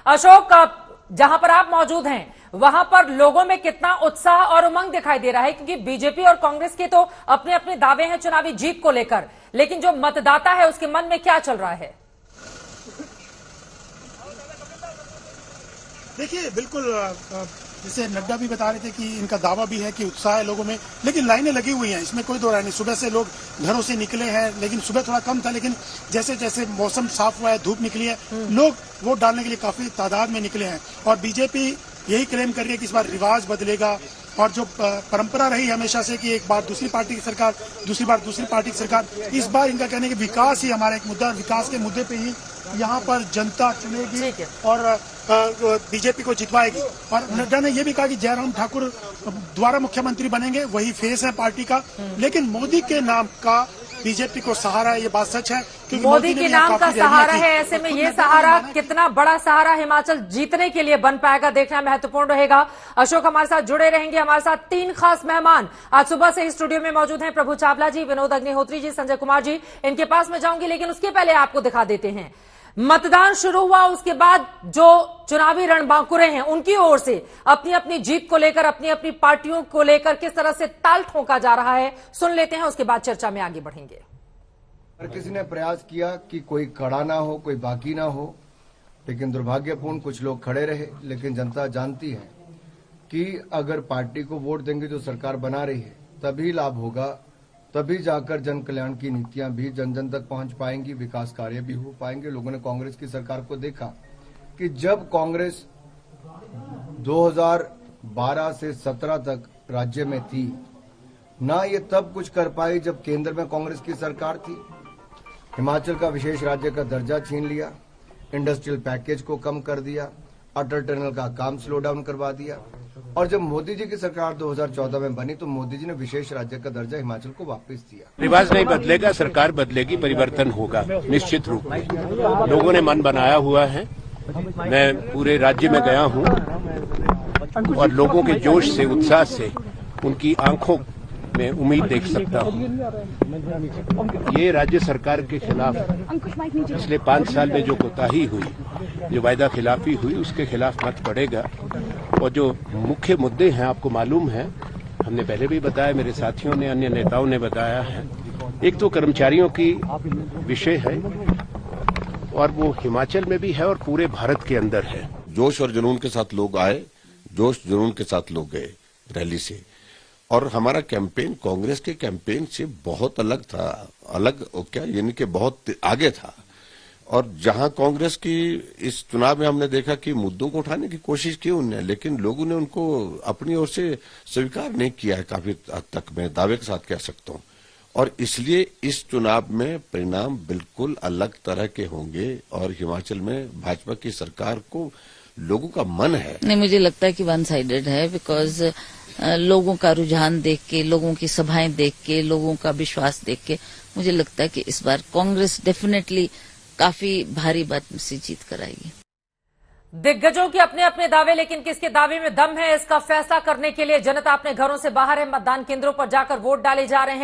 अशोक, जहां पर आप मौजूद हैं वहां पर लोगों में कितना उत्साह और उमंग दिखाई दे रहा है? क्योंकि बीजेपी और कांग्रेस के तो अपने अपने दावे हैं चुनावी जीत को लेकर, लेकिन जो मतदाता है उसके मन में क्या चल रहा है? देखिए, बिल्कुल जैसे नड्डा भी बता रहे थे कि इनका दावा भी है कि उत्साह है लोगों में, लेकिन लाइनें लगी हुई हैं, इसमें कोई दो राय नहीं। सुबह से लोग घरों से निकले हैं, लेकिन सुबह थोड़ा कम था, लेकिन जैसे जैसे मौसम साफ हुआ है, धूप निकली है, लोग वोट डालने के लिए काफी तादाद में निकले हैं। और बीजेपी यही क्लेम कर रही है कि इस बार रिवाज बदलेगा, और जो परंपरा रही हमेशा से कि एक बार दूसरी पार्टी की सरकार, दूसरी बार दूसरी पार्टी की सरकार, इस बार इनका कहने कि विकास ही हमारा एक मुद्दा, विकास के मुद्दे पे ही यहाँ पर जनता चुनेगी और बीजेपी को जितवाएगी। और नड्डा ने यह भी कहा कि जयराम ठाकुर दोबारा मुख्यमंत्री बनेंगे, वही फेस है पार्टी का, लेकिन मोदी के नाम का बीजेपी को सहारा है, ये बात सच है। मोदी के नाम का सहारा है, ऐसे में ये सहारा कितना बड़ा सहारा हिमाचल जीतने के लिए बन पाएगा, देखना महत्वपूर्ण रहेगा। अशोक हमारे साथ जुड़े रहेंगे। हमारे साथ 3 खास मेहमान आज सुबह से इस स्टूडियो में मौजूद हैं। प्रभु चावला जी, विनोद अग्निहोत्री जी, संजय कुमार जी, इनके पास में जाऊंगी, लेकिन उसके पहले आपको दिखा देते हैं मतदान शुरू हुआ, उसके बाद जो चुनावी रणबांकुरे हैं उनकी ओर से अपनी अपनी जीत को लेकर, अपनी अपनी पार्टियों को लेकर किस तरह से ताल ठोका जा रहा है, सुन लेते हैं, उसके बाद चर्चा में आगे बढ़ेंगे। हर किसी ने प्रयास किया कि कोई खड़ा ना हो, कोई बाकी ना हो, लेकिन दुर्भाग्यपूर्ण कुछ लोग खड़े रहे। लेकिन जनता जानती है कि अगर पार्टी को वोट देंगे जो सरकार बना रही है तभी लाभ होगा, तभी जाकर जन कल्याण की नीतियां भी जन जन तक पहुंच पाएंगी, विकास कार्य भी हो पाएंगे। लोगों ने कांग्रेस की सरकार को देखा कि जब कांग्रेस 2012 से 17 तक राज्य में थी ना, ये तब कुछ कर पाई जब केंद्र में कांग्रेस की सरकार थी। हिमाचल का विशेष राज्य का दर्जा छीन लिया, इंडस्ट्रियल पैकेज को कम कर दिया, अटल टनल का काम स्लो डाउन करवा दिया, और जब मोदी जी की सरकार 2014 में बनी तो मोदी जी ने विशेष राज्य का दर्जा हिमाचल को वापस दिया। रिवाज नहीं बदलेगा, सरकार बदलेगी, परिवर्तन होगा निश्चित रूप में। लोगों ने मन बनाया हुआ है। मैं पूरे राज्य में गया हूं और लोगों के जोश से, उत्साह से, उनकी आंखों में उम्मीद देख सकता हूं। ये राज्य सरकार के खिलाफ पिछले 5 साल में जो कोताही हुई, जो वायदा खिलाफी हुई, उसके खिलाफ मत पड़ेगा। और जो मुख्य मुद्दे हैं आपको मालूम है, हमने पहले भी बताया, मेरे साथियों ने, अन्य नेताओं ने बताया है। एक तो कर्मचारियों की विषय है और वो हिमाचल में भी है और पूरे भारत के अंदर है। जोश और जुनून के साथ लोग आए, जोश जुनून के साथ लोग गए रैली से, और हमारा कैंपेन कांग्रेस के कैंपेन से बहुत अलग था। अलग क्या, यानी कि बहुत आगे था। और जहां कांग्रेस की इस चुनाव में हमने देखा कि मुद्दों को उठाने की कोशिश की उन्होंने, लेकिन लोगों ने उनको अपनी ओर से स्वीकार नहीं किया है काफी हद तक, मैं दावे के साथ कह सकता हूं। और इसलिए इस चुनाव में परिणाम बिल्कुल अलग तरह के होंगे और हिमाचल में भाजपा की सरकार को लोगों का मन है। नहीं, मुझे लगता है कि वन साइडेड है, बिकॉज लोगों का रुझान देख के, लोगों की सभाएं देख के, लोगों का विश्वास देख के मुझे लगता है कि इस बार कांग्रेस डेफिनेटली काफी भारी बात से जीत कर आएगी। दिग्गजों के अपने अपने दावे, लेकिन किसके दावे में दम है इसका फैसला करने के लिए जनता अपने घरों से बाहर है, मतदान केंद्रों पर जाकर वोट डाले जा रहे हैं।